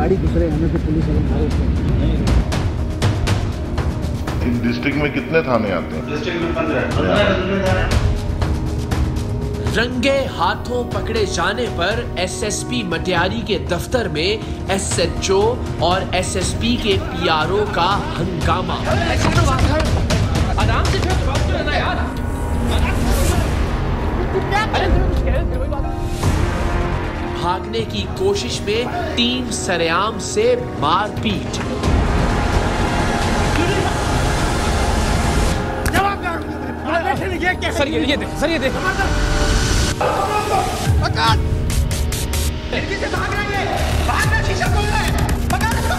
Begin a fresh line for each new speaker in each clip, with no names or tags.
गाड़ी दूसरे आने से पुलिस वाले मारे उसको।
इस डिस्ट्रिक्ट में कितने थाने आते हैं?
डिस्ट्रिक्ट में 15
रंगे हाथों पकड़े जाने पर एसएसपी मटियारी के दफ्तर में एसएचओ और एसएसपी के पीआरओ का हंगामा। आराम से यार। भागने की कोशिश में टीम सरेआम से मारपीट।
सर ये देख, सर ये देख।
खिड़की से भाग रहे हैं, भागना शीशा खोल रहे हैं, पकड़ इसको।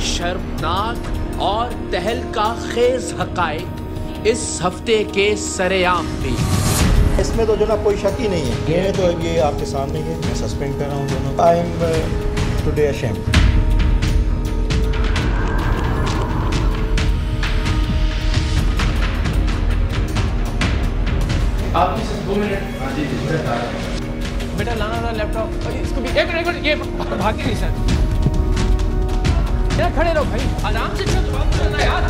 शर्मनाक और तहलका खेज हकायक इस हफ्ते के सरेआम में।
इसमें तो जो ना कोई शक ही नहीं है। ये तो ये आपके सामने है, मैं सस्पेंड कर रहा हूँ दोनों। I am today ashamed.
आप सिर्फ 2 मिनट बेटा लाना था लैपटॉप। इसको भी एक मिनट, ये भाग नहीं सर। यार खड़े रहो भाई, आराम से चलो, बात करना यार।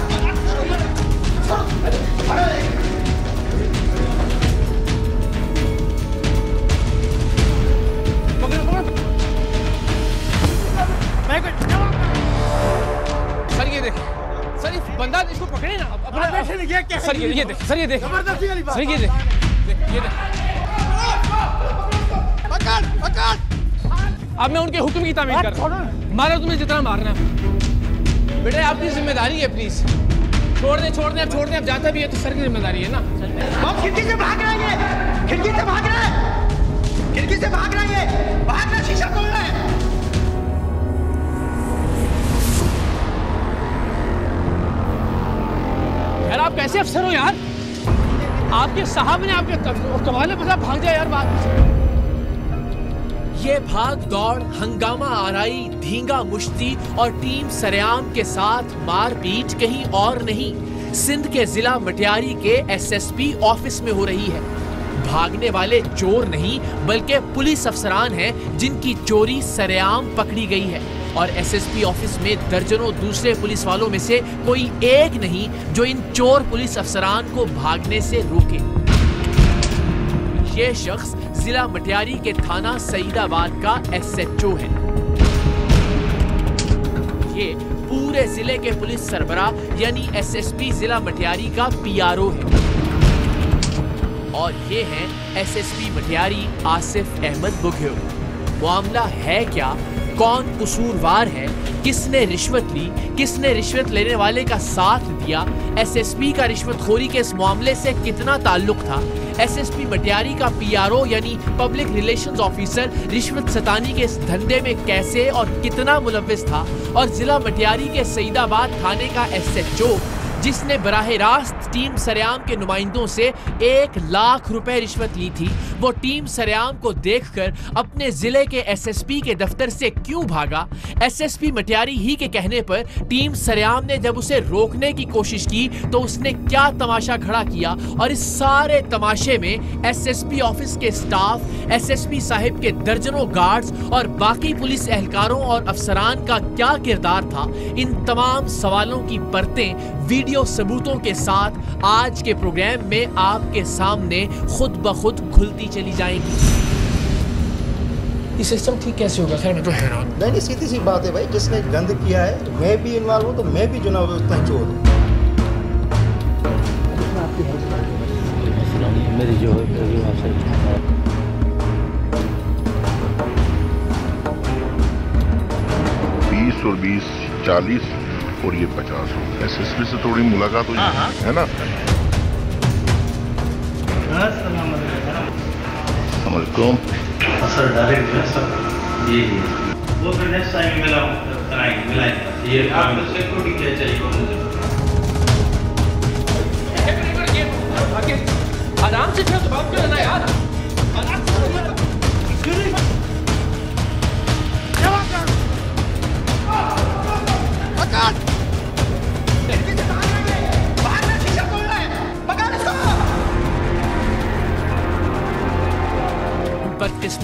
सर ये देख, सर इस बंदा इसको पकड़े ना अपना। सर ये देख, सर ये देख, सर ये देख, ये देख। अब मैं उनके हुक्म की तामील कर रहा हूँ। मारो तुम्हें जितना मारना है। बेटा आपकी जिम्मेदारी है, प्लीज छोड़ दे, छोड़ दे, अब छोड़ दे। अब जाता भी है तो सर की जिम्मेदारी है ना।
आप खिड़की से भाग रहे हैं, खिड़की से भाग रहे हैं, खिड़की से भाग रहे हैं, भागना शीशा खोल रहे हैं।
यार आप कैसे अफसर हो यार? आपके साहब ने आपके कमाल में पता भाग जाए यार बात।
ये भाग दौड़, हंगामा आराई, धींगा मुश्ती और टीम सरेआम के साथ मारपीट कहीं और नहीं, सिंध के जिला मटियारी के एसएसपी ऑफिस में हो रही है। भागने वाले चोर नहीं बल्कि पुलिस अफसरान हैं जिनकी चोरी सरेआम पकड़ी गई है। और एसएसपी ऑफिस में दर्जनों दूसरे पुलिस वालों में से कोई एक नहीं जो इन चोर पुलिस अफसरान को भागने से रोके। ये शख्स जिला मटियारी के थाना सईदाबाद का एसएचओ है। ये पूरे जिले के पुलिस सरबराह यानी एसएसपी जिला मटियारी का पीआरओ है। और ये हैं एसएसपी मटियारी आसिफ अहमद बुघेल। मामला है क्या? कौन कसूरवार है? किसने रिश्वत ली? किसने रिश्वत लेने वाले का साथ दिया? एसएसपी का रिश्वतखोरी के इस मामले से कितना ताल्लुक था? एसएसपी मटियारी का पीआरओ यानी पब्लिक रिलेशंस ऑफिसर रिश्वत सतानी के इस धंधे में कैसे और कितना मुलव्विस था? और जिला मटियारी के सईदाबाद थाने का एसएचओ जिसने बराह रास्त टीम सरेआम के नुमाइंदों से 1 लाख रुपए रिश्वत ली थी, वो टीम सरेआम को देखकर अपने जिले के एसएसपी के दफ्तर से क्यों भागा? एसएसपी मटियारी ही के कहने पर टीम सरेआम ने जब उसे रोकने की कोशिश की तो उसने क्या तमाशा खड़ा किया? और इस सारे तमाशे में एसएसपी ऑफिस के स्टाफ, एसएसपी साहिब के दर्जनों गार्ड्स और बाकी पुलिस एहलकारों और अफसरान का क्या किरदार था? इन तमाम सवालों की परतें वीडियो सबूतों के साथ आज के प्रोग्राम में आपके सामने खुद ब खुद खुलती चली जाएंगी।
ये सिस्टम ठीक कैसे होगा? खैर मैं तो हैरान।
नहीं, सीधी सी बात है भाई, जिसने गंद किया है मैं भी इन्वॉल्व हूँ तो मैं भी जो ना उतना ही चोर हूँ।
मेरी जो है
20 और 20 40 और ये 50 हो। एसएसपी से थोड़ी मुलाकात हुई है ना? अस्सलामुअलैकुम।
सर डायरेक्ट सर ये वो फिर नेक्स्ट टाइम मिलाएंगे। ये आप सिक्योरिटी क्या चाहिए?
आराम से तो बात करना यार।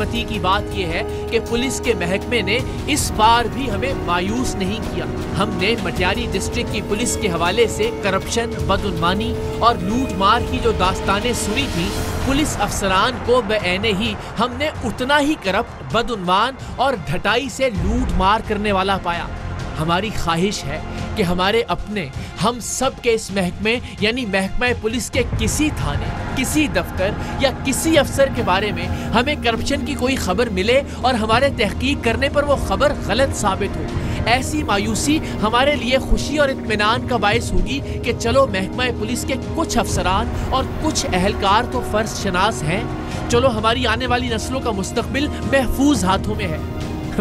बदकिस्मती की बात यह है कि पुलिस के महकमे ने इस बार भी हमें मायूस नहीं किया। हमने मटियारी डिस्ट्रिक्ट की पुलिस के हवाले से करप्शन, बदउनवानी और लूटमार की जो दास्तानें सुनी थी, पुलिस अफसरान को बेऐने ही हमने उतना ही करप्ट, बदउनवान और ढटाई से लूट मार करने वाला पाया। हमारी ख्वाहिश है कि हमारे अपने, हम सब के इस महकमे यानी महकमा पुलिस के किसी थाने, किसी दफ्तर या किसी अफसर के बारे में हमें करप्शन की कोई खबर मिले और हमारे तहकीक करने पर वो खबर गलत साबित हो। ऐसी मायूसी हमारे लिए खुशी और इत्मीनान का बायस होगी कि चलो महकमा पुलिस के कुछ अफसरान और कुछ अहलकार तो फर्ज शनास हैं, चलो हमारी आने वाली नस्लों का मुस्तकबिल महफूज हाथों में है।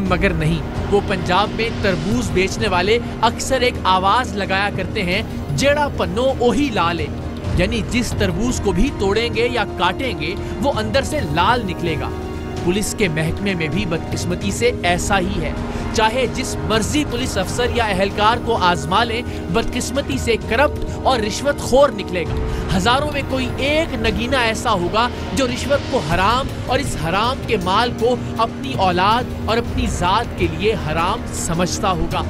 मगर नहीं, वो पंजाब में तरबूज बेचने वाले अक्सर एक आवाज लगाया करते हैं, जेड़ा पन्नो ओही लाल है, यानी जिस तरबूज को भी तोड़ेंगे या काटेंगे वो अंदर से लाल निकलेगा। पुलिस के महकमे में भी बदकिस्मती से ऐसा ही है। चाहे जिस मर्जी पुलिस अफसर या अहलकार को आजमा लें, बदकिस्मती से करप्ट और रिश्वतखोर निकलेगा। हजारों में कोई एक नगीना ऐसा होगा जो रिश्वत को हराम और इस हराम के माल को अपनी औलाद और अपनी जात के लिए हराम समझता होगा।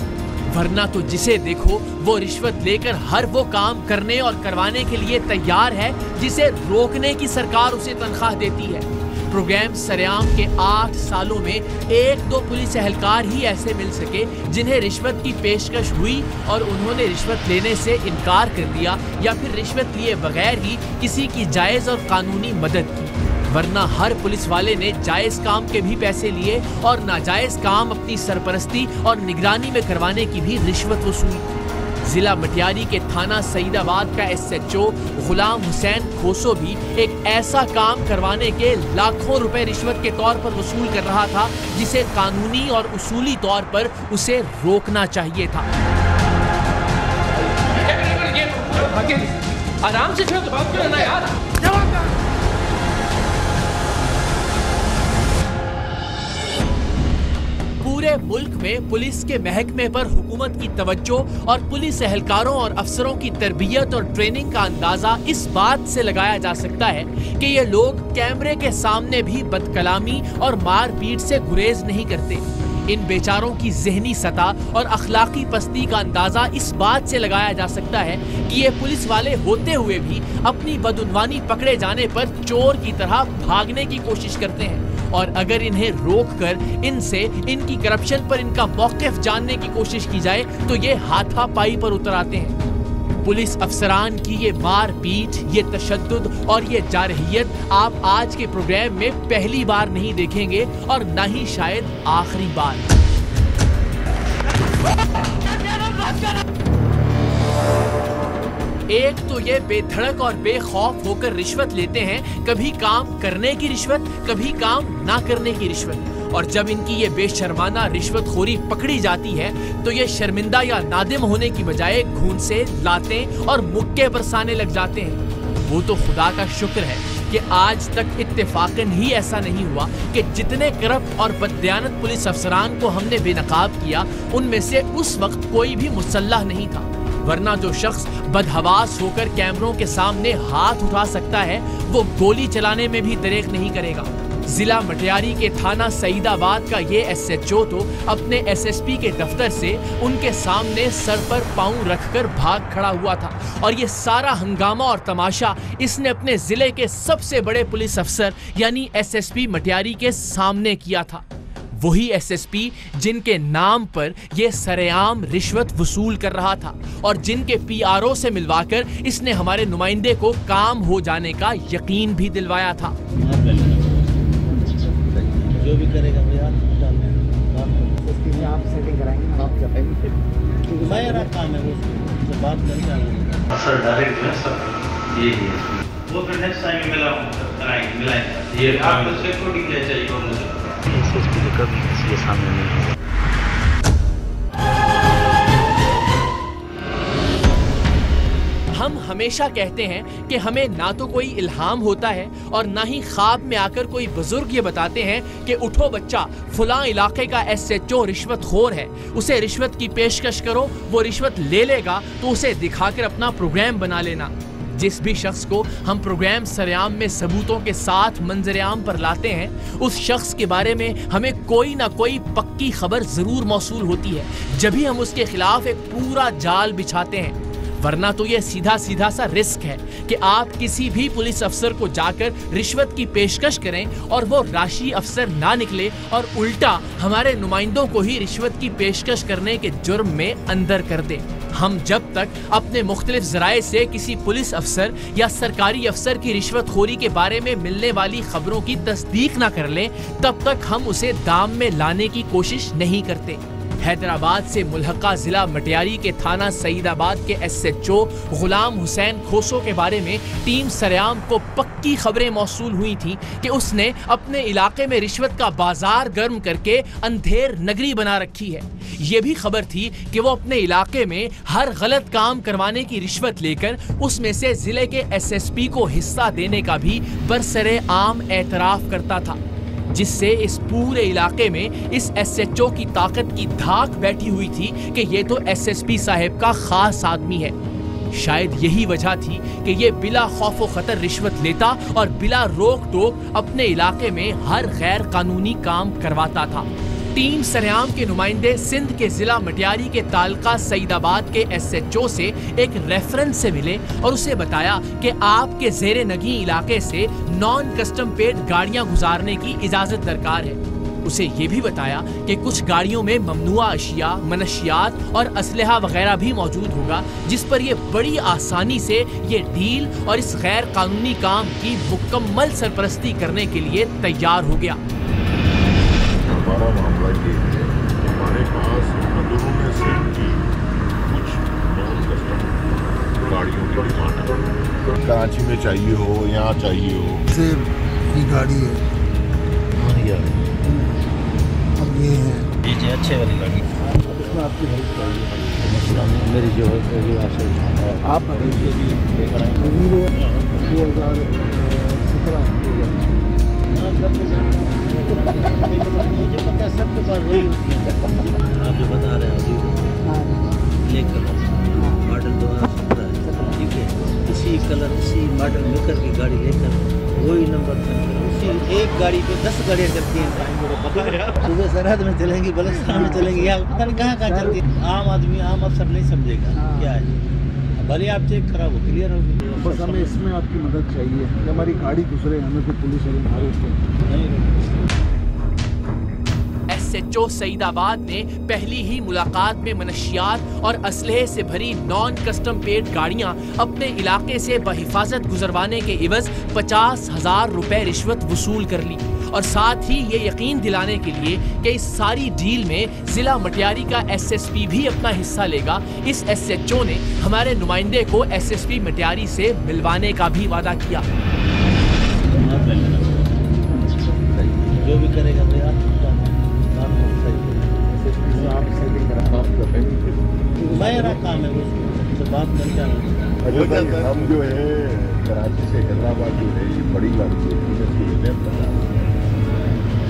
वरना तो जिसे देखो वो रिश्वत लेकर हर वो काम करने और करवाने के लिए तैयार है जिसे रोकने की सरकार उसे तनख्वाह देती है। प्रोग्राम सरेआम के 8 सालों में 1-2 पुलिस एहलकार ही ऐसे मिल सके जिन्हें रिश्वत की पेशकश हुई और उन्होंने रिश्वत लेने से इनकार कर दिया या फिर रिश्वत लिए बगैर ही किसी की जायज और कानूनी मदद की। वरना हर पुलिस वाले ने जायज काम के भी पैसे लिए और नाजायज काम अपनी सरपरस्ती और निगरानी में करवाने की भी रिश्वत वसूली। जिला मटियारी के थाना सईदाबाद का SHO गुलाम हुसैन खोसो भी एक ऐसा काम करवाने के लाखों रुपए रिश्वत के तौर पर वसूल कर रहा था जिसे कानूनी और उसूली तौर पर उसे रोकना चाहिए था।
आराम से बात करो ना यार।
पूरे मुल्क में पुलिस के महकमे पर हुकूमत की तवज्जो और पुलिस एहलकारों और अफसरों की तरबियत और ट्रेनिंग का अंदाजा इस बात से लगाया जा सकता है कि ये लोग कैमरे के सामने भी बदकलामी और मारपीट से गुरेज नहीं करते। इन बेचारों की ज़हनी सतह और अखलाकी पस्ती का अंदाजा इस बात से लगाया जा सकता है कि ये पुलिस वाले होते हुए भी अपनी बदउनवानी पकड़े जाने पर चोर की तरह भागने की कोशिश करते हैं और अगर इन्हें रोककर इनसे इनकी करप्शन पर इनका मौक़िफ़ जानने की कोशिश की जाए तो ये हाथापाई पर उतर आते हैं। पुलिस अफसरान की ये मारपीट, ये तशद्दुद और ये जारहियत आप आज के प्रोग्राम में पहली बार नहीं देखेंगे और न ही शायद आखिरी बार। एक तो ये बेधड़क और बेखौफ होकर रिश्वत लेते हैं, कभी काम करने की रिश्वत, कभी काम ना करने की रिश्वत। और जब इनकी ये बेशर्माना रिश्वतखोरी पकड़ी जाती है तो ये शर्मिंदा या नादिम होने की बजाय घूंसे, लातें और मुक्के बरसाने लग जाते हैं। वो तो खुदा का शुक्र है कि आज तक इत्तेफाकन ही ऐसा नहीं हुआ कि जितने करप्ट और बददियानत पुलिस अफसरान को हमने बेनकाब किया उनमें से उस वक्त कोई भी मुसल्लह नहीं था। वरना जो शख्स बदहवास होकर कैमरों के सामने हाथ उठा सकता है वो गोली चलाने में भी दरेक नहीं करेगा। जिला मटियारी के थाना सईदाबाद का ये SHO तो अपने SSP के दफ्तर से उनके सामने सर पर पांव रखकर भाग खड़ा हुआ था और ये सारा हंगामा और तमाशा इसने अपने जिले के सबसे बड़े पुलिस अफसर यानी SSP मटियारी के सामने किया था। वही SSP जिनके नाम पर ये सरेआम रिश्वत वसूल कर रहा था और जिनके PRO से मिलवाकर इसने हमारे नुमाइंदे को काम हो जाने का यकीन भी दिलवाया था।
जो भी करेगा भैया आप सेटिंग कराएंगे, आप जब मैं यार काम है वो बात करके
सर डायरेक्ट है सर ये वो फिर नेक्स्ट टाइम मिलाएंगे ये आपको सिक्योरिटी क्या चाहिए और मुझे
SSP तो कभी किसी के सामने नहीं है।
हम हमेशा कहते हैं कि हमें ना तो कोई इल्हाम होता है और ना ही ख्वाब में आकर कोई बुजुर्ग ये बताते हैं कि उठो बच्चा, फलां इलाके का SHO रिश्वतखोर है, उसे रिश्वत की पेशकश करो, वो रिश्वत ले लेगा तो उसे दिखाकर अपना प्रोग्राम बना लेना। जिस भी शख्स को हम प्रोग्राम सरेआम में सबूतों के साथ मंजरेआम पर लाते हैं, उस शख्स के बारे में हमें कोई ना कोई पक्की खबर जरूर मौसूल होती है, जब भी हम उसके खिलाफ एक पूरा जाल बिछाते हैं। वरना तो यह सीधा सीधा सा रिस्क है कि आप किसी भी पुलिस अफसर को जाकर रिश्वत की पेशकश करें और वो राशि अफसर ना निकले और उल्टा हमारे नुमाइंदों को ही रिश्वत की पेशकश करने के जुर्म में अंदर कर दे। हम जब तक अपने मुख्तलिफ जराए से किसी पुलिस अफसर या सरकारी अफसर की रिश्वतखोरी के बारे में मिलने वाली खबरों की तस्दीक ना कर लें, तब तक हम उसे दाम में लाने की कोशिश नहीं करते। हैदराबाद से मुल्हका जिला मटियारी के थाना सईदाबाद के SHO गुलाम हुसैन खोसो के बारे में टीम सरेआम को पक्की खबरें मौसूल हुई थी कि उसने अपने इलाके में रिश्वत का बाजार गर्म करके अंधेर नगरी बना रखी है। ये भी खबर थी कि वो अपने इलाके में हर गलत काम करवाने की रिश्वत लेकर उसमें से जिले के SSP को हिस्सा देने का भी बरसरे आम एतराफ करता था, जिससे इस पूरे इलाके में इस SHO की ताकत की धाक बैठी हुई थी कि ये तो SSP साहब का खास आदमी है। शायद यही वजह थी कि ये बिला खौफ व खतर रिश्वत लेता और बिला रोक टोक अपने इलाके में हर गैर कानूनी काम करवाता था। टीम सरेआम के नुमाइंदे सिंध के जिला मटियारी के तालका सईदाबाद के SHO से एक रेफरेंस से मिले और उसे बताया कि आपके ज़ेरे नगी इलाके से नॉन कस्टम पेड गाड़ियां गुजारने की इजाजत दरकार है। उसे ये भी बताया कि कुछ गाड़ियों में ममनुआ अशिया, मनशियात और असलहा वगैरह भी मौजूद होगा, जिस पर ये बड़ी आसानी से ये डील और इस गैर कानूनी काम की मुकम्मल सरपरस्ती करने के लिए तैयार हो गया।
हमारा मामला ये है, हमारे पास अंदरूनी सिंध की कुछ नॉन कस्टम गाड़ियों की डिमांड है। कराची में चाहिए हो, यहाँ चाहिए हो,
सेब की गाड़ी है, अब ये है
जी अच्छे वाली गाड़ी।
इसमें आपकी हेल्प चाहिए,
मेरी जो है
आप के लिए लेकर आएंगे 2017
मुझे पता है सबके पास वही होती है। आप जो बता रहे हैं लेकर मॉडल 2017 है, ठीक है, इसी कलर इसी मॉडल मेकर की गाड़ी लेकर वही नंबर उसी एक गाड़ी पे 10 गाड़ियाँ चलती हैं। सुबह सरहद में चलेंगी, बलुचिस्तान में चलेंगी, या पता नहीं कहाँ कहाँ चलती है। आम आदमी आम अफसर नहीं समझेगा क्या है, भले आप चेक कराओ क्लियर होगी।
बस हमें इसमें आपकी मदद चाहिए कि हमारी गाड़ी गुजरे, हमें तो पुलिस वाले मारे उसको।
SHO सईदाबाद ने पहली ही मुलाकात में मनशियात और असलहे से भरी नॉन कस्टम पेड गाड़ियां अपने इलाके से बहिफाजत गुजरवाने के इवज 50,000 रुपए रिश्वत वसूल कर ली और साथ ही ये यकीन दिलाने के लिए कि इस सारी डील में जिला मटियारी का SSP भी अपना हिस्सा लेगा, इस SHO ने हमारे नुमाइंदे को SSP मटियारी से मिलवाने का भी वादा किया।
जो भी करेगा तो यार मेरा काम है उससे बात करके
हम जो है कराची से हैदराबाद जो है ये बड़ी गाड़ी है,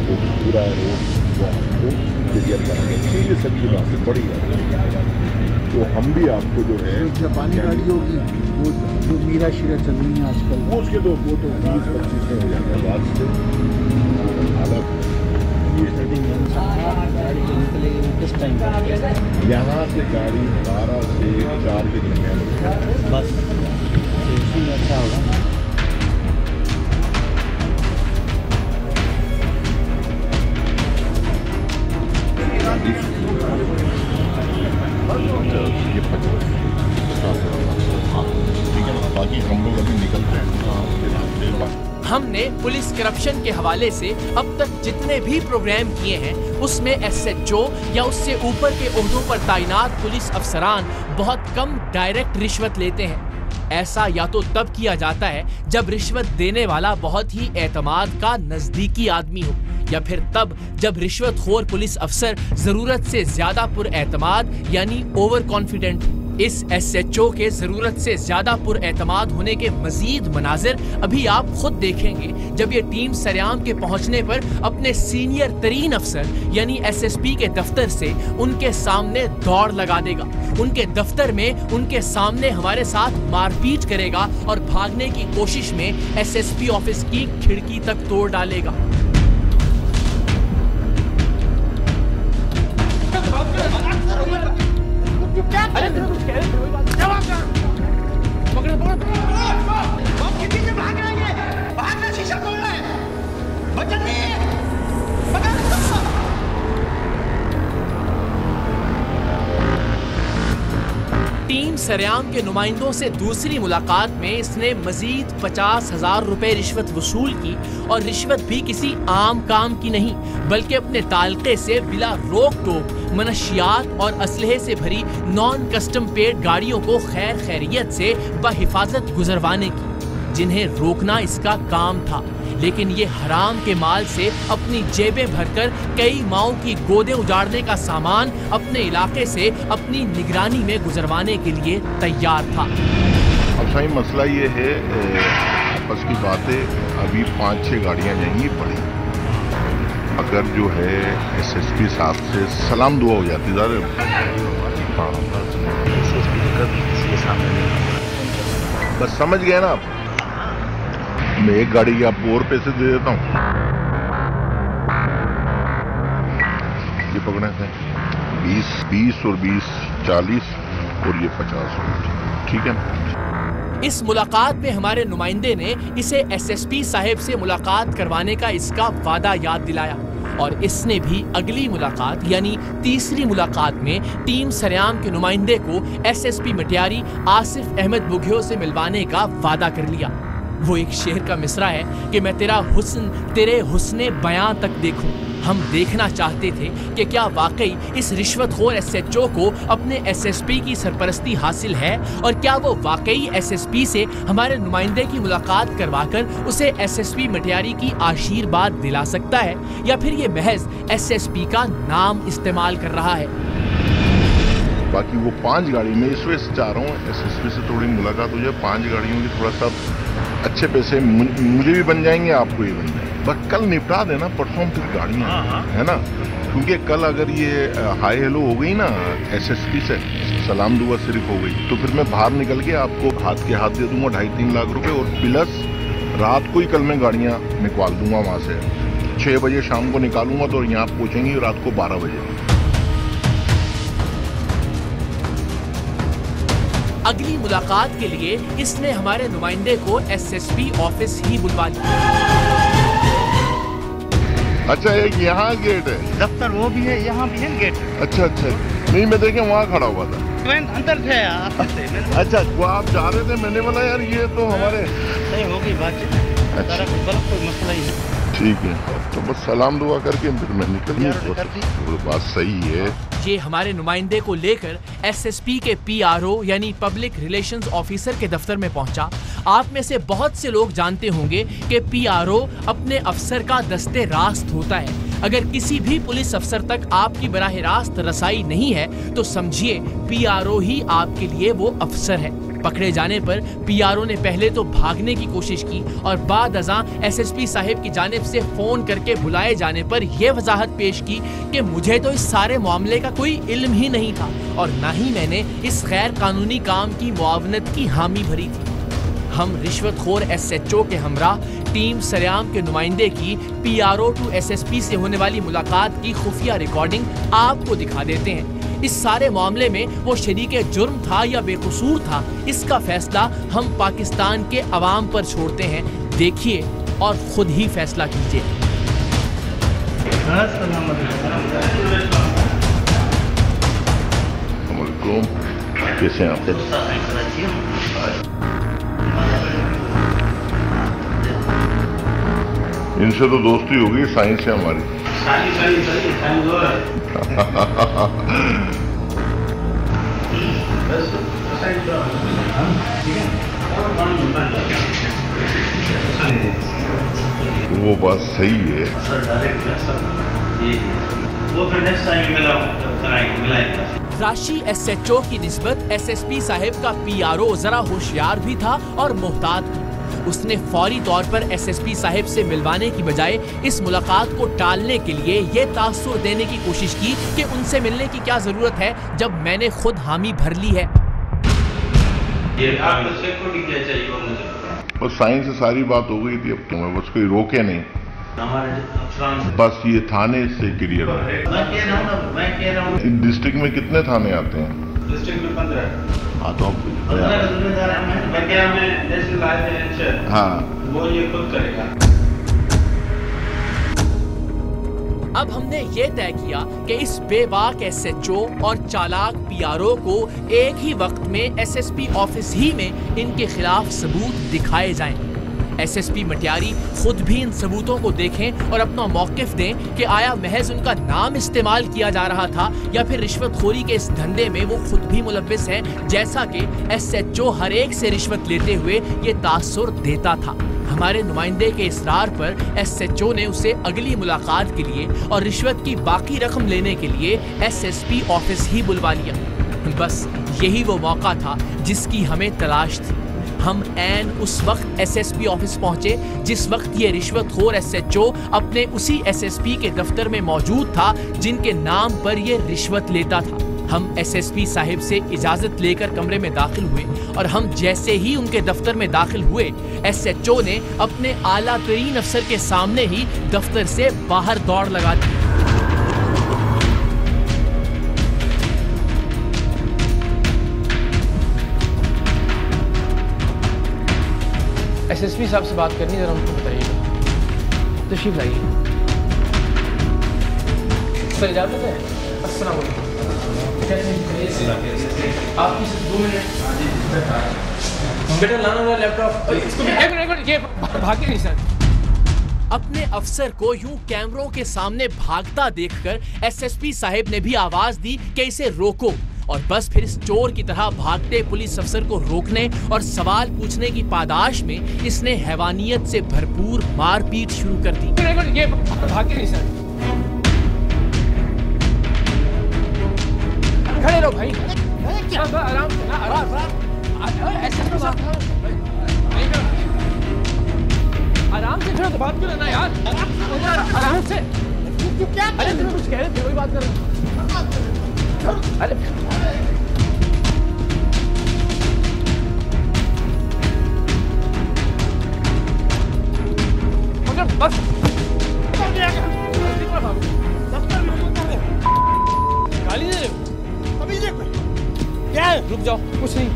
वो पूरा रोड क्लियर कराएंगे, ये सबकी बात है, बड़ी गाड़ी। तो हम भी आपको जो है
जापानी गाड़ी होगी वो जो मीरा शीरा चल रही है आजकल,
वो उसके तो 20-25 में हो जाता है बाद से।
गाड़ी जो निकलेगी वो किस टाइम
यहाँ से गाड़ी 12 से 4 के दरमियान
बस उसी में अच्छा होगा।
ये 50 ठीक है ना, बाकी हम लोग अभी निकलते हैं।
हमने पुलिस करप्शन के हवाले से अब तक जितने भी प्रोग्राम किए हैं उसमें SHO या उससे ऊपर के ओहदों पर तैनात पुलिस अफसरान बहुत कम डायरेक्ट रिश्वत लेते हैं। ऐसा या तो तब किया जाता है जब रिश्वत देने वाला बहुत ही एतमाद का नजदीकी आदमी हो, या फिर तब जब रिश्वतखोर पुलिस अफसर जरूरत से ज्यादा पुरएतमाद यानी ओवर कॉन्फिडेंट। इस एसएचओ के जरूरत से ज्यादा पुरएतमाद होने के मजीद मनाजिर अभी आप खुद देखेंगे जब ये टीम सरेआम के पहुंचने पर अपने सीनियर तरीन अफसर यानी एसएसपी के दफ्तर से उनके सामने दौड़ लगा देगा, उनके दफ्तर में उनके सामने हमारे साथ मारपीट करेगा और भागने की कोशिश में एसएसपी ऑफिस की खिड़की तक तोड़ डालेगा। टीम सरेआम के नुमाइंदों से दूसरी मुलाकात में इसने मजीद 50,000 रुपए रिश्वत वसूल की और रिश्वत भी किसी आम काम की नहीं बल्कि अपने ताल्के से बिला रोक टोक मनशियात और असलहे से भरी नॉन कस्टम पेड गाड़ियों को खैर खैरियत से बहिफाजत गुजरवाने की, जिन्हें रोकना इसका काम था। लेकिन ये हराम के माल से अपनी जेबें भरकर कई माओं की गोदें उजाड़ने का सामान अपने इलाके से अपनी निगरानी में गुजरवाने के लिए तैयार था।
अब सही मसला ये है, आपस की बातें अभी 5-6 गाड़ियां यहीं पड़ी, अगर जो है एसएसपी साहब से सलाम दुआ हो जाती ज़्यादा। हाँ एसएसपी तो कभी किसी के सामने नहीं, बस समझ गए ना आप। मैं एक गाड़ी के आपको और पैसे दे देता हूँ, ये पकड़े थे 20 और 20 40 और ये 50, ठीक है।
इस मुलाकात में हमारे नुमाइंदे ने इसे एसएसपी साहब से मुलाकात करवाने का इसका वादा याद दिलाया और इसने भी अगली मुलाकात यानी तीसरी मुलाकात में टीम सरेआम के नुमाइंदे को एसएसपी मटियारी आसिफ अहमद बुघियो से मिलवाने का वादा कर लिया। वो एक शेर का मिसरा है कि मैं तेरा हुस्न तेरे हुस्ने बयां तक देखूं। हम देखना चाहते थे कि क्या वाकई इस रिश्वतखोर एसएचओ को अपने एसएसपी की सरपरस्ती हासिल है और क्या वो वाकई एसएसपी से हमारे नुमाइंदे की मुलाकात करवाकर उसे एसएसपी मटियारी की आशीर्वाद दिला सकता है या फिर ये महज एसएसपी का नाम इस्तेमाल कर रहा है।
बाकी वो 5 गाड़ी में इस वजह से चाह रहा हूँ एसएसपी से थोड़ी मुलाकात हो जाए। 5 गाड़ियों की थोड़ा सा अच्छे पैसे मुझे भी बन जाएंगे, आपको भी बन जाएंगे, बस कल निपटा देना, परसों फिर गाड़ियाँ है ना, क्योंकि कल अगर ये हाई हेलो हो गई ना एसएसपी से सलाम दुआ सिर्फ हो गई तो फिर मैं बाहर निकल के आपको हाथ के हाथ दे दूंगा 2.5-3 लाख रुपए और प्लस रात को ही कल मैं गाड़ियाँ निकाल दूंगा वहाँ से 6 बजे शाम को निकालूंगा तो यहाँ पहुँचेंगी रात को 12 बजे।
अगली मुलाकात के लिए इसने हमारे नुमाइंदे को एसएसपी ऑफिस ही बुलवा लिया।
अच्छा एक यहाँ गेट है,
दफ्तर वो भी है, यहाँ भी है गेट।
अच्छा नहीं मैं देखे वहाँ खड़ा हुआ था,
अंदर थे आप।
अच्छा वो आप जा रहे थे, मैंने बोला यार ये तो हमारे
नहीं होगी बातचीत। अच्छा कोई मसला ही है, ठीक है
तो बस सलाम दुआ करके फिर मैं निकल तो बात सही है।
ये हमारे नुमाइंदे को लेकर एसएसपी के पीआरओ यानी पब्लिक रिलेशंस ऑफिसर के दफ्तर में पहुंचा। आप में से बहुत से लोग जानते होंगे कि पीआरओ अपने अफसर का दस्ते रास्त होता है। अगर किसी भी पुलिस अफसर तक आपकी बराह रास्त रसाई नहीं है तो समझिए पीआरओ ही आपके लिए वो अफसर है। पकड़े जाने पर पीआरओ ने पहले तो भागने की कोशिश की और बाद अज़ां एसएसपी साहब की जानिब से फोन करके बुलाए जाने पर यह वजाहत पेश की कि मुझे तो इस सारे मामले का कोई इल्म ही नहीं था और ना ही मैंने इस गैर कानूनी काम की मुआवनत की हामी भरी थी। हम रिश्वतखोर एसएचओ के हमरा टीम सरेआम के नुमाइंदे की पीआरओ टू एसएसपी से होने वाली मुलाकात की खुफिया रिकॉर्डिंग आपको दिखा देते हैं। इस सारे मामले में वो शरीके जुर्म था या बेकसूर था, इसका फैसला हम पाकिस्तान के अवाम पर छोड़ते हैं। देखिए और खुद ही फैसला कीजिए।
कैसे हैं आप? इनसे तो दोस्ती होगी, साइंस है हमारी। वो बात सही है।
वो फिर नेक्स्ट टाइम मिलाएंगे।
राशि SHO की निस्बत SSP साहब का PRO जरा होशियार भी था और मोहतात भी। उसने फौरी तौर पर SSP साहब से मिलवाने की बजाय इस मुलाकात को टालने के लिए ये तासुर देने की कोशिश की कि उनसे मिलने की क्या जरूरत है जब मैंने खुद हामी भर ली है।
ये आपको सिक्योरिटी क्या चाहिए वो मुझे बताओ।
और साइंस से सारी बात हो गई थी, अब तो मैं उसको रोके नहीं,
हमारे अफसरान से
बस ये थाने से क्लियर है।
मैं कह रहा हूँ
डिस्ट्रिक्ट में कितने थाने आते हैं?
डिस्ट्रिक्ट में 15।
हाँ तो
जिम्मेदार है, मैं कह रहा हूँ नेशनल हाईवे,
हाँ
वो ये खुद करेगा।
अब हमने ये तय किया कि इस बेबाक SHO और चालाक PRO को एक ही वक्त में SSP ऑफिस ही में इनके खिलाफ सबूत दिखाए जाएं। SSP मटियारी खुद भी इन सबूतों को देखें और अपना मौकिफ दें कि आया महज उनका नाम इस्तेमाल किया जा रहा था या फिर रिश्वतखोरी के इस धंधे में वो खुद भी मुलव्विस हैं, जैसा कि SHO हर एक से रिश्वत लेते हुए ये तासुर देता था। हमारे नुमाइंदे के इसरार पर SHO ने उसे अगली मुलाकात के लिए और रिश्वत की बाकी रकम लेने के लिए SSP ऑफिस ही बुलवा लिया। बस यही वो मौका था जिसकी हमें तलाश थी। हम ऐन उस वक्त SSP ऑफिस पहुंचे जिस वक्त ये रिश्वतखोर SHO अपने उसी SSP के दफ्तर में मौजूद था जिनके नाम पर ये रिश्वत लेता था। हम SSP साहिब से इजाजत लेकर कमरे में दाखिल हुए और हम जैसे ही उनके दफ्तर में दाखिल हुए SHO ने अपने आला तरीन अफसर के सामने ही दफ्तर से बाहर दौड़ लगा दी।
SSP साहब से बात करनी, जरा उनको बताइएगा। तशरीफ लाइए। सर इजाजत है? अस्सलाम वालेकुम। आपकी सिर्फ 2 मिनट। बेटा लाना हुआ लैपटॉप। एक मिनट ये भागे नहीं सर।
अपने अफसर को यूं कैमरों के सामने भागता देखकर SSP साहब ने भी आवाज दी कि इसे रोको, और बस फिर इस चोर की तरह भागते पुलिस अफसर को रोकने और सवाल पूछने की पादाश में इसने हैवानियत से भरपूर मारपीट शुरू कर दी।
ये भागे नहीं सर। खड़े रहो भाई। आराम से ना, आराम। आराम से खड़े, बात करो ना यार। आराम से। अरे तुम कुछ कह रहे थे, वही बात कर रहे। अरे बस गाली दे रहे हो? क्या है? रुक जाओ, कुछ नहीं।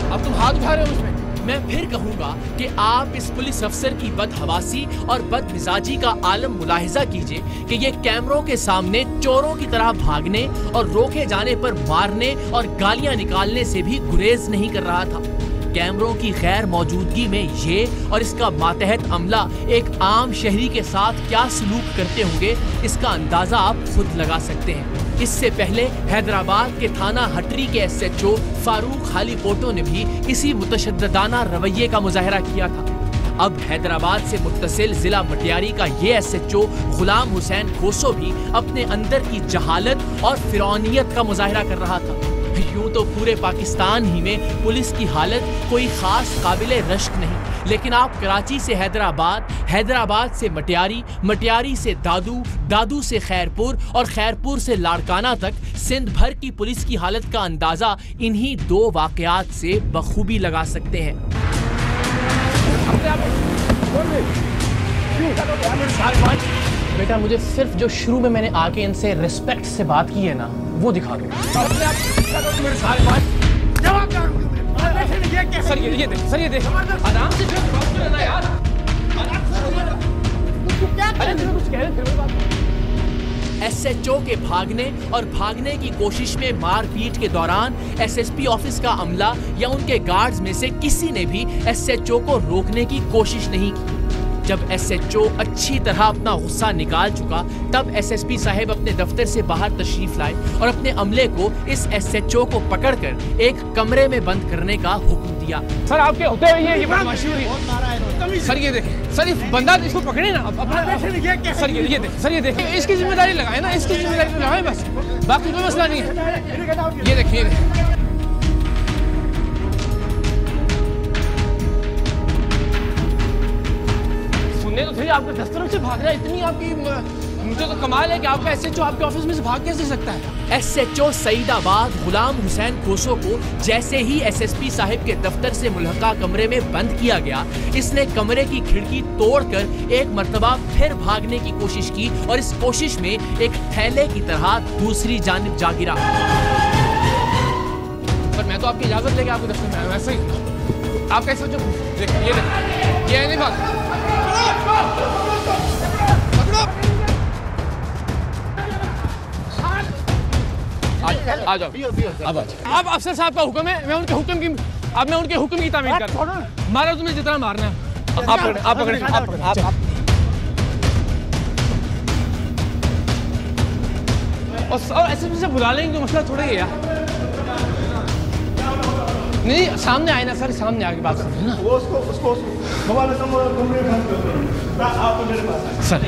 अब तुम हाथ उठा रहे हो मुझमें। मैं फिर कहूंगा कि आप इस पुलिस अफसर की बदहवासी और बदमिजाजी का आलम मुलाहिजा कीजिए कि ये कैमरों के सामने चोरों की तरह भागने और रोके जाने पर मारने और गालियां निकालने से भी गुरेज नहीं कर रहा था। कैमरों की गैर मौजूदगी में ये और इसका मातहत अमला एक आम शहरी के साथ क्या सलूक करते होंगे, इसका अंदाजा आप खुद लगा सकते हैं। इससे पहले हैदराबाद के थाना हटरी के SHO फारूक हालीपोटो ने भी इसी मुतशद्दिदाना रवैये का मुजाहरा किया था। अब हैदराबाद से मुत्तसिल जिला मटियारी का ये SHO गुलाम हुसैन खोसो भी अपने अंदर की जहालत और फिरौनियत का मुजाहरा कर रहा था। यूं तो पूरे पाकिस्तान ही में पुलिस की हालत कोई खास काबिले रश्क नहीं, लेकिन आप कराची से हैदराबाद, हैदराबाद से मटियारी, मटियारी से दादू, दादू से खैरपुर और खैरपुर से लाड़काना तक सिंध भर की पुलिस की हालत का अंदाजा इन्हीं 2 वाकयात से बखूबी लगा सकते हैं।
बेटा मुझे सिर्फ जो शुरू में मैंने आके इनसे रिस्पेक्ट से बात की है ना, वो दिखा दो। सर ये देख, सर ये देख, आराम से यार। अरे कुछ कह रहे थे।
SHO के भागने और भागने की कोशिश में मारपीट के दौरान SSP ऑफिस का अमला या उनके गार्ड्स में से किसी ने भी SHO को रोकने की कोशिश नहीं की। जब SHO अच्छी तरह अपना गुस्सा निकाल चुका, तब SSP साहब अपने दफ्तर से बाहर तशरीफ लाए और अपने अमले को इस SHO को पकड़कर एक कमरे में बंद करने का हुक्म दिया।
सर आपके होते हुए ये बदमाशी हुई। सर ये देखें, सर ये बंदा इसको पकड़े ना अपना। सर ये देखें, सर ये देखें, इसकी जिम्मेदारी लगाए ना, इसकी जिम्मेदारी लगाए बस, बाकी कोई मसला नहीं है। ये देखें, ये देखें। सुनने तो थे आपके दफ्तर से भाग रहा है, इतनी आपकी मुझे तो कमाल है कि आपका एसएचओ आपके ऑफिस में से भाग कैसे सकता है।
एसएचओ सईदाबाद गुलाम हुसैन खोसो को जैसे ही एसएसपी साहिब के दफ्तर से मुल्हका कमरे में बंद किया गया, इसने कमरे की खिड़की तोड़कर एक मर्तबा फिर भागने की कोशिश की और इस कोशिश में एक थैले की तरह दूसरी जानिब जा गिरा।
पर मैं तो आपकी इजाजत लेके आपके दफ्तर में आया, वैसे ही आप कैसे जो ये नहीं भाग। आ जाओ, अब अफसर साहब का हुक्म है, मैं उनके हुक्म की तामील कर रहा हूं। मारो तुम्हें जितना मारना है। आप पकड़े। और ऐसे से बुला लेंगे तो मसला थोड़ा ही है यार। नहीं सामने आए ना सर, सामने आके बात करें ना।
उसको
सर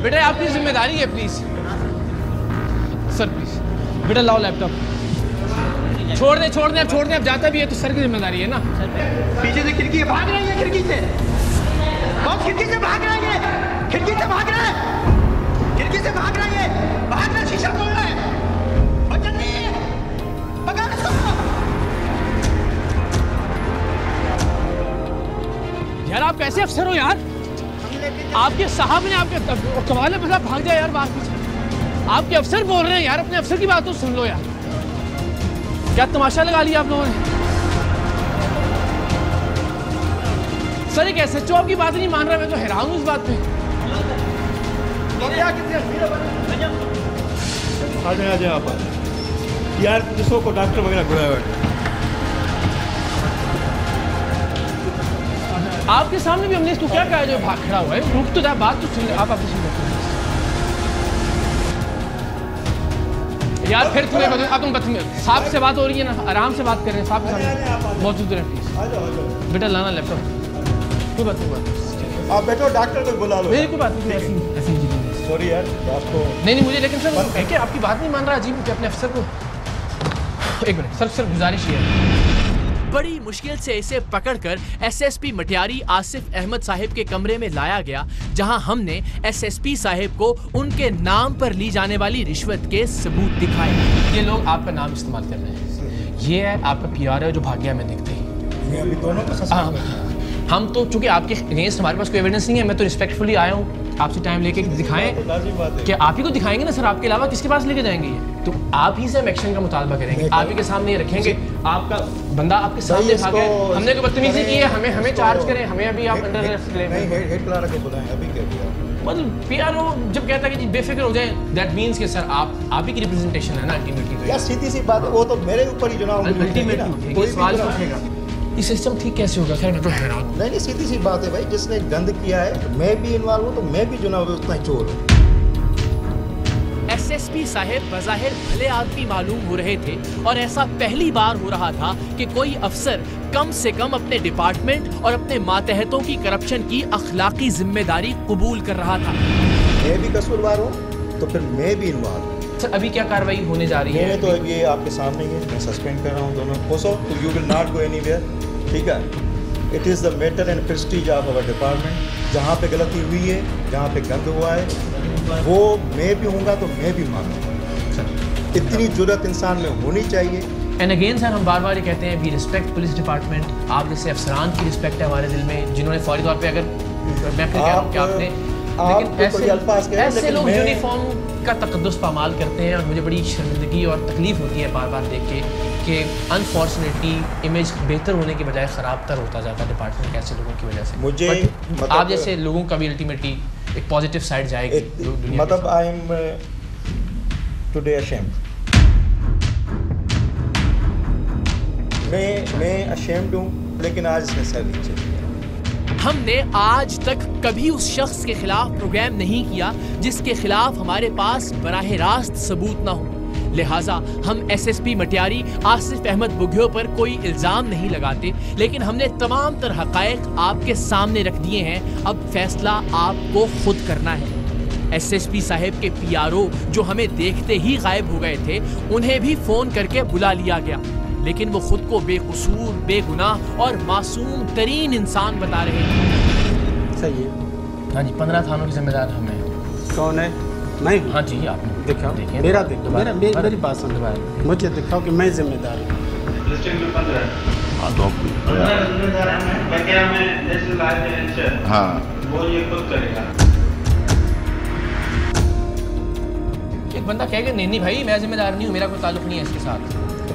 बेटा आपकी जिम्मेदारी है, प्लीज सर प्लीज बेटा लाओ लैपटॉप। छोड़ दे अब जाता भी है तो सर की जिम्मेदारी है ना।
पीछे से खिड़की भाग रही है, खिड़की से बहुत खिड़की से भाग रही है, खिड़की से भाग रहा है, खिड़की से भाग रही है, भाग रहा, शीशा तोड़ रहा है। और जल्दी पकड़ इसको।
यार आप कैसे अफसर हो यार? आपके साहब ने आपके कमाल है, मतलब भाग जाए यार बाहर पीछे। आपके अफसर बोल रहे हैं यार, अपने अफसर की बात तो सुन लो यार। क्या तमाशा लगा लिया आप लोगों ने? सर एक एसएचओ आपकी बात नहीं मान रहा, मैं तो हैरान हूं इस बात पे।
आ जाए आप यार, जिसको को डॉक्टर वगैरह बुलाया हुआ।
आपके सामने भी हमने इसको क्या कहा जो भाग खड़ा हुआ है? रुक तो जा, बात तो सुन ले। आप अपनी यार फिर तुम्हें आप तुम साहब से बात हो रही है ना, आराम से बात कर रहे हैं, साहब के सामने मौजूद रहे प्लीज। बेटा लाना लैपटॉप। कोई बात नहीं,
आप बैठो, डॉक्टर को बुला लो।
नहीं कोई बात नहीं, ऐसी
सॉरी यार आपको।
नहीं मुझे, लेकिन सर है कि आपकी बात नहीं मान रहा, अजीब है अपने अफसर को। एक मिनट सर गुजारिश है।
बड़ी मुश्किल से इसे पकड़कर एसएसपी मटियारी आसिफ अहमद साहिब के कमरे में लाया गया, जहां हमने एसएसपी साहिब को उनके नाम पर ली जाने वाली रिश्वत के सबूत दिखाए।
ये लोग आपका नाम इस्तेमाल कर रहे हैं, ये है आपका पीआर है जो भाग गया, मैं देखते ही।
अभी दोनों को
हम तो चूंकि आपके अगेंस्ट हमारे पास कोई एविडेंस नहीं है, मैं तो रिस्पेक्टफुली आया हूँ आपसे टाइम लेके दिखाएं कि आप ही को दिखाएंगे ना सर, आपके अलावा किसके पास लेके जाएंगे ये? तो आप ही से हम एक्शन का मुतालबा करेंगे, आप ही के सामने रखेंगे। आपका बंदा आपके सामने भागा है, हमने कोई बदतमीजी की है, हमें चार्ज करें, हमें अभी आप अंडर अरेस्ट लें।
नहीं हेड क्लारा को बुलाएं, अभी क्या किया?
मतलब पीआरओ जब कहता है कि जी बेफिक्र हो जाए, दैट मींस कि सर आप ही की रिप्रेजेंटेशन है ना अल्टीमेटली।
यार सीधी सी बात है, वो तो मेरे ऊपर ही जनाब
अल्टीमेटली कोई सवाल पूछेगा। ये सिस्टम ठीक कैसे होगा? खैर मैं तो हैरान हूं।
नहीं सीधी सी बात है भाई, जिसने गंद किया है, मैं भी इन्वॉल्व हूँ तो मैं भी जनाब उतना ही चोर हूँ।
एसएसपी साहिब बज़ाहिर भले आदमी मालूम हो रहे थे और ऐसा पहली बार हो रहा था कि कोई अफसर कम से कम अपने डिपार्टमेंट और अपने मातहतों की करप्शन की अखलाकी जिम्मेदारी कबूल कर रहा था।
मैं भी कसूरवार हूँ तो फिर मैं भी इन्वॉल्व हूँ।
सर अभी क्या कार्रवाई होने जा रही है?
तो ये आपके सामने ही है, मैं सस्पेंड कर रहा हूँ दोनों को, so you will not go anywhere, ठीक है? It is the matter and prestige of our department. जहाँ पे गलती हुई है, जहाँ पे गंद हुआ है, वो मैं भी हूँगा तो मैं भी मानूंगा। इतनी जुर्रत इंसान में होनी चाहिए।
एंड अगेन सर हम बार बार ये कहते हैं वी रिस्पेक्ट पुलिस डिपार्टमेंट। आप जैसे अफसरान की रिस्पेक्ट है हमारे दिल में, जिन्होंने फौरी तौर पे, अगर मैं फिर कह रहा हूँ कि आपने, लेकिन ऐसे लोग यूनिफॉर्म का तकद्दुस पामाल करते हैं और मुझे बड़ी शर्मिंदगी और तकलीफ होती है बार बार देख के कि अनफॉर्चुनेटली इमेज बेहतर होने की बजाय ख़राब तर होता जाता है डिपार्टमेंट ऐसे लोगों की वजह से।
मुझे
आप जैसे लोगों का भी अल्टीमेटली एक पॉजिटिव साइड जाएगी।
मतलब आई एम टुडे अशेम्ड, मैं अशेम्ड हूँ, लेकिन आज इसमें सर नीचे।
हमने आज तक कभी उस शख्स के खिलाफ प्रोग्राम नहीं किया जिसके खिलाफ हमारे पास बराह रास्त सबूत ना हो, लिहाजा हम एसएसपी मटियारी आसिफ अहमद बुघियो पर कोई इल्जाम नहीं लगाते, लेकिन हमने तमाम तरह हक़ाइक़ आपके सामने रख दिए हैं। अब फैसला आपको खुद करना है। एसएसपी साहब के पीआरओ जो हमें देखते ही गायब हो गए थे, उन्हें भी फोन करके बुला लिया गया, लेकिन वो खुद को बेकसूर, बेगुनाह और मासूम तरीन इंसान बता रहे हैं।
सही है।
हाँ जी, 15 थानों के जिम्मेदार हम हैं।
कौन है? मैं।
हाँ जी, आप
दिखाओ, मेरा देखो, मेरी बात सुन, मुझे दिखाओ कि मैं जिम्मेदार हूँ।
डिस्ट्रिक्ट में 15 जिम्मेदार हैं। बकाया में नेशनल हाईवे हाँ वो ये खुद करेगा।
एक बंदा कहेगा नहीं भाई मैं जिम्मेदार नहीं हूँ, मेरा कोई ताल्लुक नहीं है इसके साथ।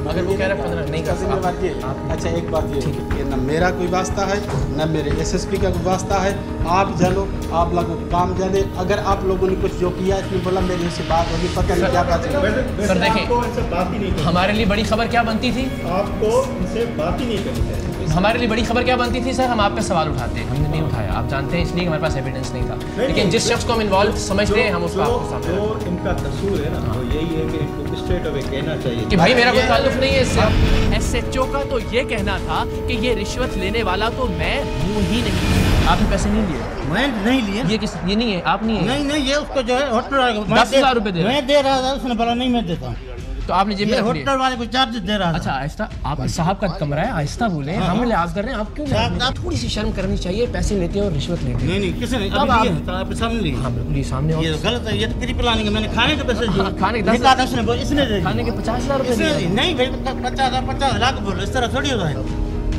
अगर वो कह रहा है 15 नहीं कर सकता।
अच्छा एक बात ये कि न मेरा कोई वास्ता है न मेरे एसएसपी का कोई वास्ता है। आप जानो, आप लोगों को काम जाने। अगर आप लोगों ने कुछ जो किया इसमें बोला मेरे से बात होगी, पता नहीं क्या बात है।
सर देखें, हमारे लिए बड़ी खबर क्या बनती थी?
आपको उनसे बात ही नहीं करनी है।
हमारे लिए बड़ी खबर क्या बनती थी सर? हम आप पे सवाल उठाते हैं, हमने नहीं उठाया, आप जानते हैं, इसलिए हमारे पास एविडेंस नहीं था। लेकिन जिस शख्स को हम इन्वॉल्व समझते हैं हम उसको आपके सामने
जो इनका कसूर है ना, वो यही है कि इनको स्ट्रेट अवे कहना चाहिए
कि भाई मेरा कोई ताल्लुक नहीं है इससे।
एसएचओ का तो ये कहना था कि ये रिश्वत लेने वाला तो मैं हूँ ही नहीं।
आपने पैसे नहीं लिए?
मैं नहीं लिए।
ये नहीं है, आप नहीं है?
नहीं, ये उसको जो है होटल
10,000 रुपए दे
मैं दे रहा था, उसने बोला नहीं मैं देता हूँ।
तो आपने जेब में
होटल वाले को चार्ज दे रहा था।
अच्छा आहिस्ता, आप साहब का कमरा है, आहिस्ता बोले। हम लिहाज कर रहे हैं, आप क्यों? थोड़ी सी शर्म करनी चाहिए, पैसे लेते हैं और रिश्वत लेते हैं।
नहीं किसी ने आपके सामने लिए।
हाँ बिल्कुल सामने।
ये गलत है, ये तो प्री प्लानिंग है। मैंने खाने के पैसे दिए,
खाने के
इसने
खाने के 50,000 रुपए
नहीं भाई 50,000 लाख बोलो, इस तरह थोड़ी होता है।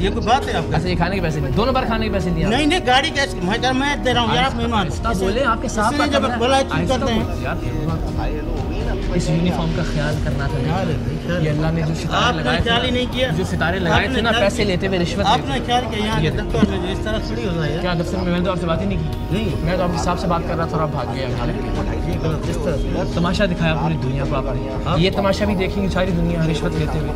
ये कोई बात है आपका?
अच्छा ये खाने के पैसे दोनों बार खाने के पैसे दिए?
नहीं गाड़ी कैश मैं दे रहा हूँ यार, आप मेहमान
बोले आपके साथ
जब बोला चीज करते हैं।
इस यूनिफॉर्म का ख्याल करना था ये अल्लाह ने जो सितारे लगाए,
ख्याल ही नहीं किया।
जो सितारे लगाए थे ना, पैसे लेते हुए रिश्वत
आपने ख्याल किया? यहाँ दफ्तर में जो इस तरह खड़ी होता है।
क्या दफ्तर में? मैंने तो आपसे बात ही नहीं की।
नहीं,
मैं तो आपके साहब से बात कर रहा था और आप भाग गया। तमाशा दिखाया पूरी दुनिया को आपने। ये तमाशा भी देखेंगे सारी दुनिया रिश्वत लेते हुए।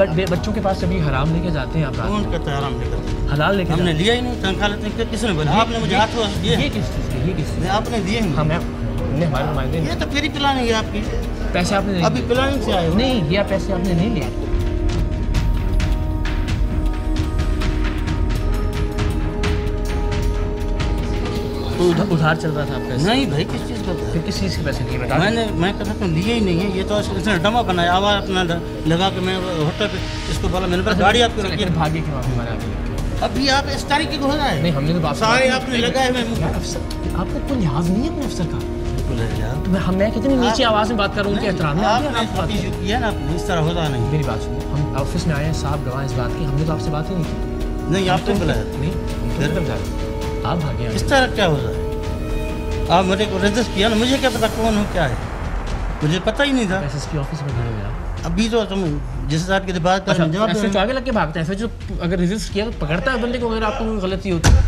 बट बच्चों के पास कभी हराम लेके जाते हैं आप?
कौन कहता है हराम लेकर?
हलाल लेके
हमने लिया ही नहीं। तनख्वाह लेते किसने बोला? आपने मुझे हाथ दिए।
ये किस चीज़ के? ये किस चीज़?
आपने दिए हैं?
हमें हमारे नुमाइंदे।
ये तो प्री प्लानिंग है आपकी।
पैसे आपने
अभी प्लानिंग से आए हो?
नहीं लिया, पैसे आपने नहीं लिए। उधार चल रहा था आपका?
नहीं भाई, किस चीज़ का?
फिर किस चीज़ के पैसे लिए? बता।
मैं कहता तो लिए ही नहीं है। ये तो इसने डमा बनाया, आवाज अपना लगा के मैं होटल पे इसको बोला मेरे पास गाड़ी आपकी रखी है।
भाग्य क्यों आपने हमारे आगे?
अभी आप इस तारीख को हो रहा है?
नहीं हमने तो
सारे आपने लगाए हुए।
आपको कोई लिहाज नहीं है अपने अफसर का? तो मैं कितनी नीची आवाज में बात कर रहा हूँ, उनके एहतराम में
आपने किया ना, इस तरह होता नहीं।
मेरी बात सुनो, हम ऑफिस में आए हैं, साहब गवाह इस बात की, हमने तो आपसे बात ही नहीं की।
नहीं आपने बुलाया?
नहीं आप भागे।
इस तरह क्या हो रहा है? आप मेरे को रजिस्टर किया ना, मुझे क्या पता कौन हो क्या है, मुझे पता ही नहीं था।
एसएसपी ऑफिस में खड़े हो
अभी तो तुम जिस हिसाब की बात कर रहे हो
जवाब आगे लग के भागते हैं। जो अगर रजिस्टर किया तो पकड़ता है बंदे को अगर आपको कोई गलती होती है।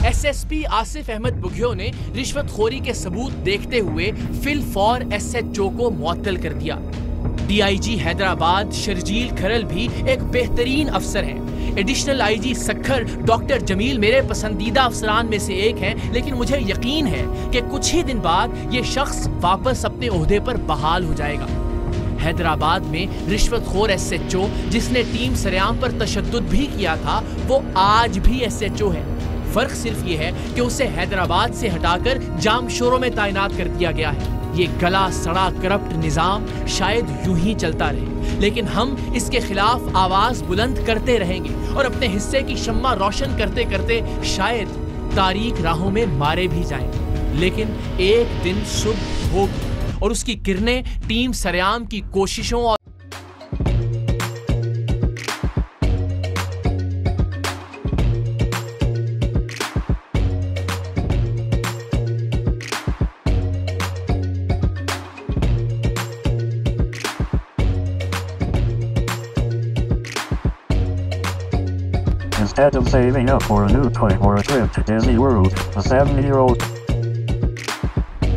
एसएसपी आसिफ अहमद बुघियो ने रिश्वतखोरी के सबूत देखते हुए फिलफौर एसएचओ को मुअत्तल कर दिया। डीआईजी हैदराबाद शर्जील खरल भी एक बेहतरीन अफसर हैं। Additional IG Sukkur doctor Jameel मेरे पसंदीदा अफसरान में से एक हैं, लेकिन मुझे यकीन है कि कुछ ही दिन बाद ये शख्स वापस अपने ओहदे पर बहाल हो जाएगा। हैदराबाद में रिश्वतखोर एसएचओ जिसने टीम सरेआम पर तशद्दुद भी किया था, वो आज भी एसएचओ है। फर्क सिर्फ ये है कि उसे हैदराबाद से हटाकर जामशोरों में तैनात कर दिया गया है। ये गला सड़ा करप्ट निजाम शायद यूं ही चलता रहे, लेकिन हम इसके खिलाफ आवाज बुलंद करते रहेंगे और अपने हिस्से की शम्मा रोशन करते करते शायद तारीक राहों में मारे भी जाएं। लेकिन एक दिन सुबह होगी और उसकी किरणें टीम सरेआम की कोशिशों और
Instead of saving up for a new toy or a trip to Disney World, a 70-year-old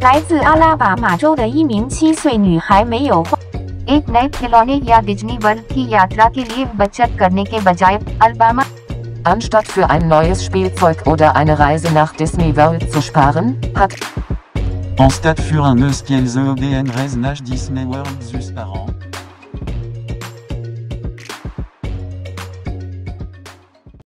来自阿拉巴马州的一名7岁女孩没有花 एक नए खिलौने या डिज्नी वर्ल्ड की यात्रा के लिए बचत करने के बजाय Alabama
Anstatt für ein neues Spielzeug oder eine Reise nach Disney World zu sparen, hat
En stade für un neus pielze ODN reise nach Disney World zus par an.